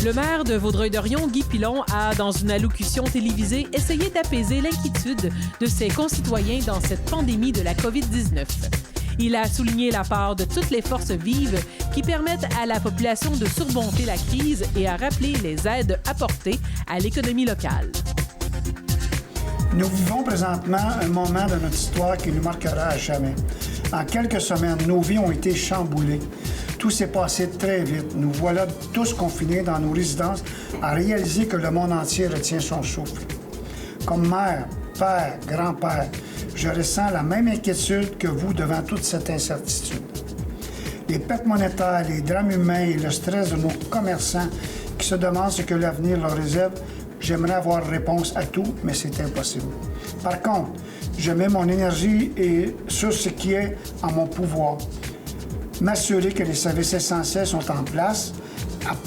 Le maire de Vaudreuil-Dorion, Guy Pilon, a, dans une allocution télévisée, essayé d'apaiser l'inquiétude de ses concitoyens dans cette pandémie de la COVID-19. Il a souligné la part de toutes les forces vives qui permettent à la population de surmonter la crise et a rappelé les aides apportées à l'économie locale. Nous vivons présentement un moment de notre histoire qui nous marquera à jamais. En quelques semaines, nos vies ont été chamboulées. Tout s'est passé très vite. Nous voilà tous confinés dans nos résidences à réaliser que le monde entier retient son souffle. Comme mère, père, grand-père, je ressens la même inquiétude que vous devant toute cette incertitude. Les pertes monétaires, les drames humains et le stress de nos commerçants qui se demandent ce que l'avenir leur réserve, j'aimerais avoir réponse à tout, mais c'est impossible. Par contre, je mets mon énergie sur ce qui est en mon pouvoir. M'assurer que les services essentiels sont en place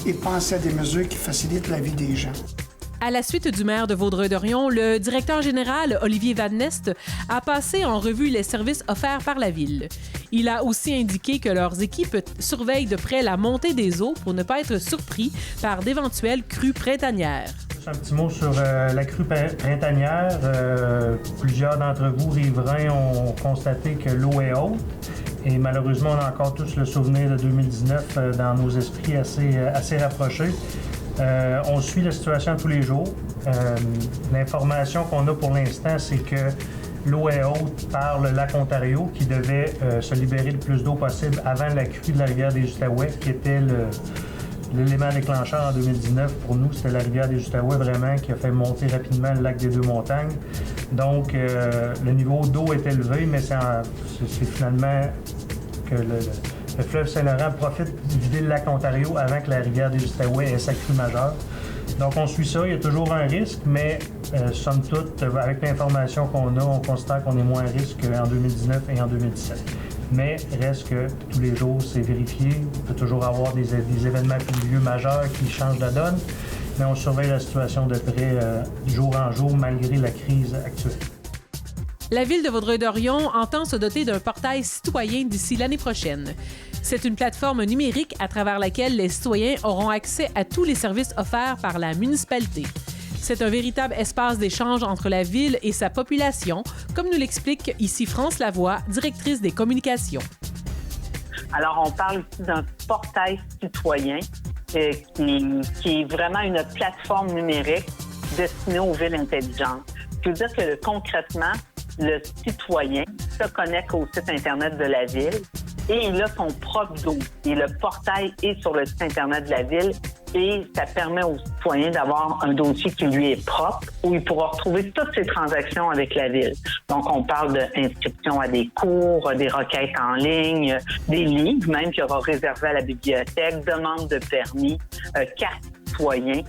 et penser à des mesures qui facilitent la vie des gens. À la suite du maire de Vaudreuil-Dorion, le directeur général, Olivier Van Nest, a passé en revue les services offerts par la Ville. Il a aussi indiqué que leurs équipes surveillent de près la montée des eaux pour ne pas être surpris par d'éventuelles crues printanières. Un petit mot sur la crue printanière. Plusieurs d'entre vous, riverains, ont constaté que l'eau est haute. Et malheureusement, on a encore tous le souvenir de 2019 dans nos esprits assez rapprochés. On suit la situation tous les jours. L'information qu'on a pour l'instant, c'est que l'eau est haute par le lac Ontario qui devait se libérer le plus d'eau possible avant la crue de la rivière des Outaouais, qui était l'élément déclencheur en 2019. Pour nous, c'était la rivière des Outaouais vraiment qui a fait monter rapidement le lac des Deux-Montagnes. Donc, le niveau d'eau est élevé, mais c'est finalement que le fleuve Saint-Laurent profite de vider le lac Ontario avant que la rivière des Outaouais ait sa crue majeure. Donc, on suit ça. Il y a toujours un risque, mais somme toute, avec l'information qu'on a, on considère qu'on est moins à risque qu'en 2019 et en 2017. Mais reste que tous les jours, c'est vérifié. Il peut toujours avoir des événements pluvieux majeurs qui changent la donne, mais on surveille la situation de près jour en jour malgré la crise actuelle. La Ville de Vaudreuil-Dorion entend se doter d'un portail citoyen d'ici l'année prochaine. C'est une plateforme numérique à travers laquelle les citoyens auront accès à tous les services offerts par la municipalité. C'est un véritable espace d'échange entre la Ville et sa population, comme nous l'explique ici France Lavoie, directrice des communications. Alors, on parle ici d'un portail citoyen qui est vraiment une plateforme numérique destinée aux villes intelligentes. Ce qui veut dire que concrètement, le citoyen se connecte au site Internet de la Ville et il a son propre dossier. Le portail est sur le site Internet de la Ville et ça permet aux citoyens d'avoir un dossier qui lui est propre où il pourra retrouver toutes ses transactions avec la Ville. Donc, on parle d'inscription à des cours, des requêtes en ligne, des livres même qu'il y aura réservés à la bibliothèque, demande de permis, carte citoyen.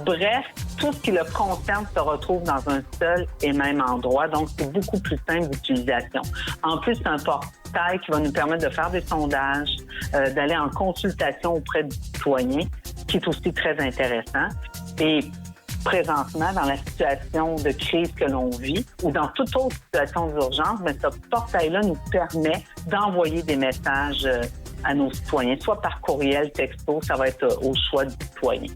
Bref, tout ce qui le concerne se retrouve dans un seul et même endroit. Donc, c'est beaucoup plus simple d'utilisation. En plus, c'est un portail qui va nous permettre de faire des sondages, d'aller en consultation auprès du citoyen, qui est aussi très intéressant. Et présentement, dans la situation de crise que l'on vit ou dans toute autre situation d'urgence, mais ce portail-là nous permet d'envoyer des messages à nos citoyens, soit par courriel, texto, ça va être au choix du citoyen.